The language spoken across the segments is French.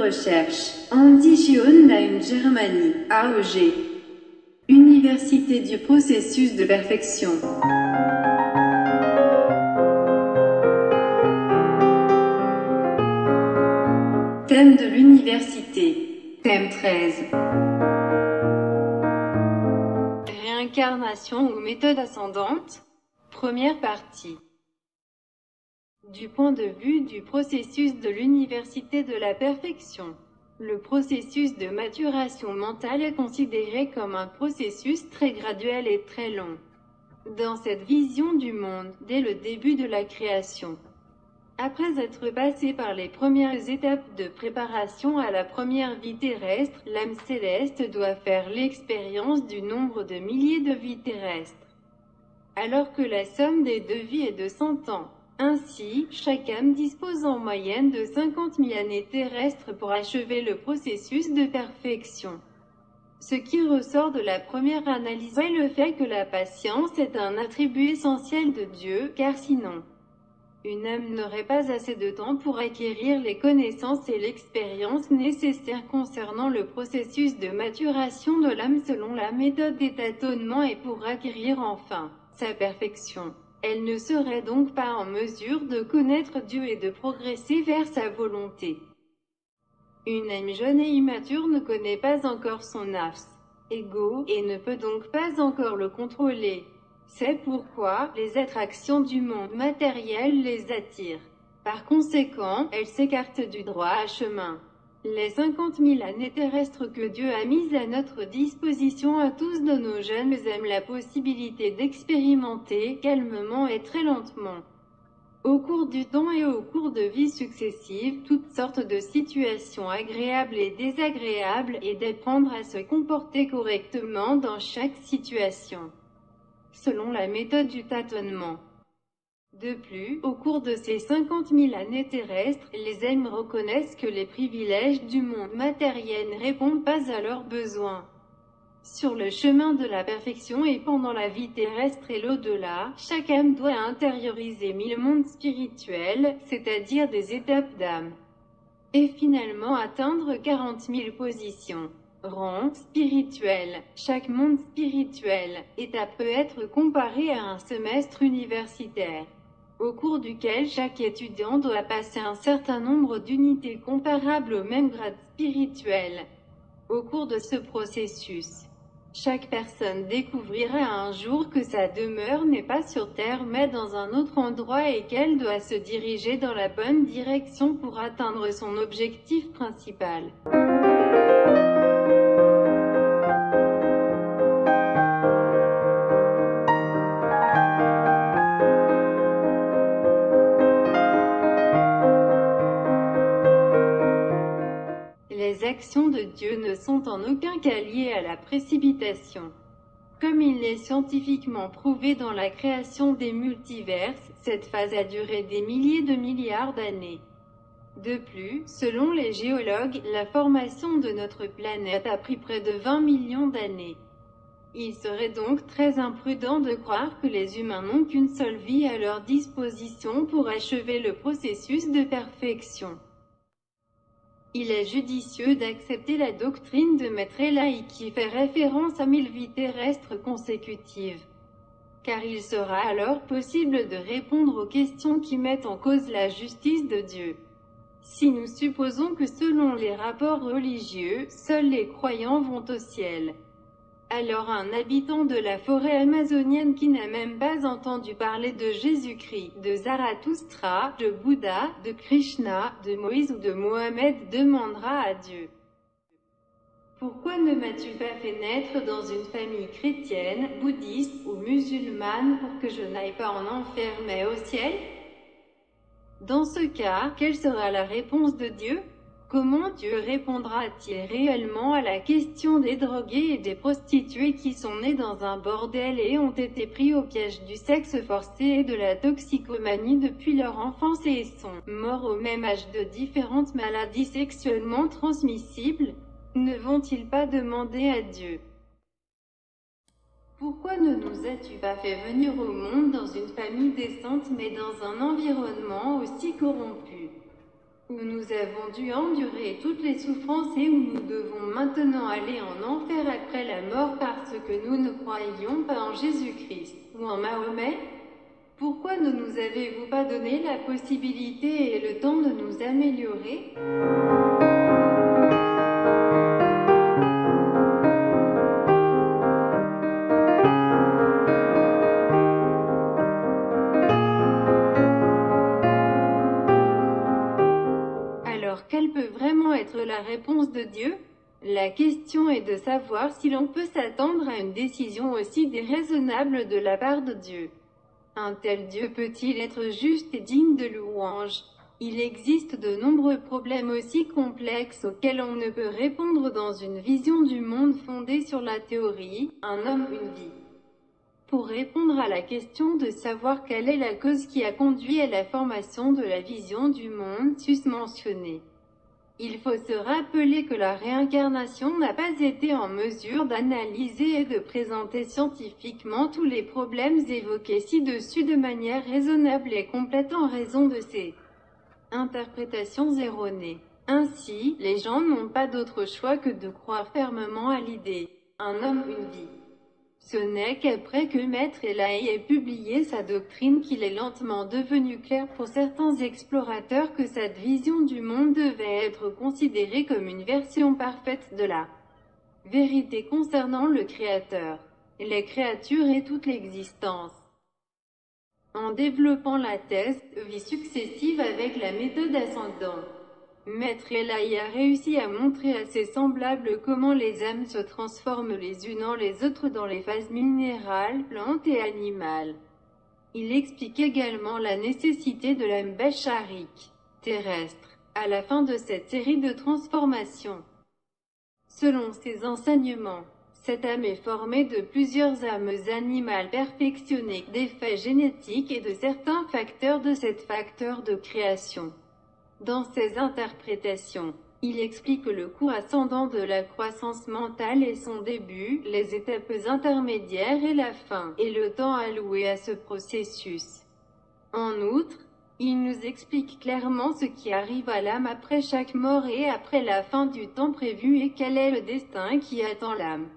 recherche. Andigion Germanie, AEG. Université du processus de perfection. Thème de l'université. Thème 13. Réincarnation ou méthode ascendante. Première partie. Du point de vue du processus de l'université de la perfection, le processus de maturation mentale est considéré comme un processus très graduel et très long. Dans cette vision du monde, dès le début de la création, après être passé par les premières étapes de préparation à la première vie terrestre, l'âme céleste doit faire l'expérience du nombre de milliers de vies terrestres, alors que la somme des deux vies est de 100 ans. Ainsi, chaque âme dispose en moyenne de 50 000 années terrestres pour achever le processus de perfection. Ce qui ressort de la première analyse est le fait que la patience est un attribut essentiel de Dieu, car sinon, une âme n'aurait pas assez de temps pour acquérir les connaissances et l'expérience nécessaires concernant le processus de maturation de l'âme selon la méthode des tâtonnements et pour acquérir enfin sa perfection. Elle ne serait donc pas en mesure de connaître Dieu et de progresser vers sa volonté. Une âme jeune et immature ne connaît pas encore son nafs, ego, et ne peut donc pas encore le contrôler. C'est pourquoi les attractions du monde matériel les attirent. Par conséquent, elle s'écarte du droit chemin. Les 50 000 années terrestres que Dieu a mises à notre disposition à tous de nos jeunes aiment la possibilité d'expérimenter, calmement et très lentement, au cours du temps et au cours de vies successives, toutes sortes de situations agréables et désagréables, et d'apprendre à se comporter correctement dans chaque situation, selon la méthode du tâtonnement. De plus, au cours de ces 50 000 années terrestres, les âmes reconnaissent que les privilèges du monde matériel ne répondent pas à leurs besoins. Sur le chemin de la perfection et pendant la vie terrestre et l'au-delà, chaque âme doit intérioriser 1000 mondes spirituels, c'est-à-dire des étapes d'âme, et finalement atteindre 40 000 positions. Rang spirituel. Chaque monde spirituel, étape peut être comparé à un semestre universitaire, au cours duquel chaque étudiant doit passer un certain nombre d'unités comparables au même grade spirituel. Au cours de ce processus, chaque personne découvrira un jour que sa demeure n'est pas sur Terre mais dans un autre endroit et qu'elle doit se diriger dans la bonne direction pour atteindre son objectif principal. Les actions de Dieu ne sont en aucun cas liées à la précipitation. Comme il est scientifiquement prouvé dans la création des multiverses, cette phase a duré des milliers de milliards d'années. De plus, selon les géologues, la formation de notre planète a pris près de 20 millions d'années. Il serait donc très imprudent de croire que les humains n'ont qu'une seule vie à leur disposition pour achever le processus de perfection. Il est judicieux d'accepter la doctrine de Maître Elahi qui fait référence à 1000 vies terrestres consécutives, car il sera alors possible de répondre aux questions qui mettent en cause la justice de Dieu. Si nous supposons que selon les rapports religieux, seuls les croyants vont au ciel, alors un habitant de la forêt amazonienne qui n'a même pas entendu parler de Jésus-Christ, de Zarathustra, de Bouddha, de Krishna, de Moïse ou de Mohammed demandera à Dieu: pourquoi ne m'as-tu pas fait naître dans une famille chrétienne, bouddhiste ou musulmane pour que je n'aille pas en enfer mais au ciel? Dans ce cas, quelle sera la réponse de Dieu? Comment Dieu répondra-t-il réellement à la question des drogués et des prostituées qui sont nés dans un bordel et ont été pris au piège du sexe forcé et de la toxicomanie depuis leur enfance et sont morts au même âge de différentes maladies sexuellement transmissibles? Ne vont-ils pas demander à Dieu: pourquoi ne nous as-tu pas fait venir au monde dans une famille décente mais dans un environnement aussi corrompu? où nous avons dû endurer toutes les souffrances et où nous devons maintenant aller en enfer après la mort parce que nous ne croyions pas en Jésus-Christ, ou en Mahomet? Pourquoi ne nous avez-vous pas donné la possibilité et le temps de nous améliorer? Alors, quelle peut vraiment être la réponse de Dieu? La question est de savoir si l'on peut s'attendre à une décision aussi déraisonnable de la part de Dieu. Un tel Dieu peut-il être juste et digne de louange? Il existe de nombreux problèmes aussi complexes auxquels on ne peut répondre dans une vision du monde fondée sur la théorie « un homme, une vie ». Pour répondre à la question de savoir quelle est la cause qui a conduit à la formation de la vision du monde susmentionnée, il faut se rappeler que la réincarnation n'a pas été en mesure d'analyser et de présenter scientifiquement tous les problèmes évoqués ci-dessus de manière raisonnable et complète en raison de ces interprétations erronées. Ainsi, les gens n'ont pas d'autre choix que de croire fermement à l'idée « un homme, une vie ». Ce n'est qu'après que Maître Elahi ait publié sa doctrine qu'il est lentement devenu clair pour certains explorateurs que cette vision du monde devait être considérée comme une version parfaite de la vérité concernant le Créateur, les créatures et toute l'existence. En développant la thèse « vie successive avec la méthode ascendante », Maître Elahi a réussi à montrer à ses semblables comment les âmes se transforment les unes en les autres dans les phases minérales, plantes et animales. Il explique également la nécessité de l'âme bacharique, terrestre, à la fin de cette série de transformations. Selon ses enseignements, cette âme est formée de plusieurs âmes animales perfectionnées, d'effets génétiques et de certains facteurs de ces facteurs de création. Dans ses interprétations, il explique le cours ascendant de la croissance mentale et son début, les étapes intermédiaires et la fin, et le temps alloué à ce processus. En outre, il nous explique clairement ce qui arrive à l'âme après chaque mort et après la fin du temps prévu et quel est le destin qui attend l'âme.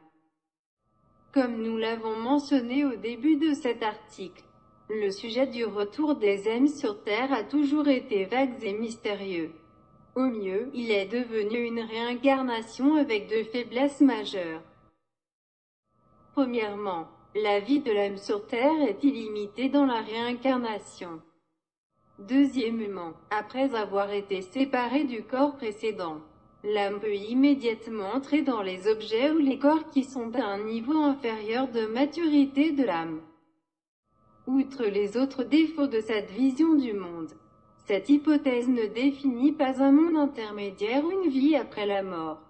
Comme nous l'avons mentionné au début de cet article, le sujet du retour des âmes sur Terre a toujours été vague et mystérieux. Au mieux, il est devenu une réincarnation avec deux faiblesses majeures. Premièrement, la vie de l'âme sur Terre est illimitée dans la réincarnation. Deuxièmement, après avoir été séparée du corps précédent, l'âme peut immédiatement entrer dans les objets ou les corps qui sont à un niveau inférieur de maturité de l'âme. Outre les autres défauts de cette vision du monde, cette hypothèse ne définit pas un monde intermédiaire ou une vie après la mort.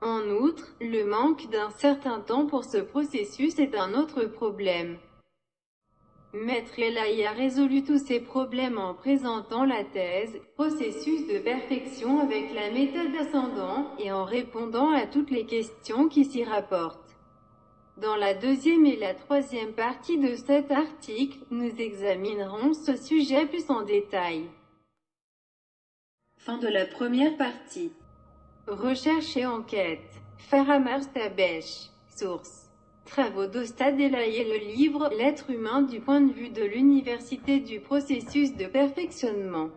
En outre, le manque d'un certain temps pour ce processus est un autre problème. Maître Elahi a résolu tous ces problèmes en présentant la thèse « processus de perfection avec la méthode ascendante » et en répondant à toutes les questions qui s'y rapportent. Dans la deuxième et la troisième partie de cet article, nous examinerons ce sujet plus en détail. Fin de la première partie. Recherche et enquête. Faramar Stabesh. Source. Travaux d'Ostad Elahi et le livre « L'être humain du point de vue de l'université du processus de perfectionnement ».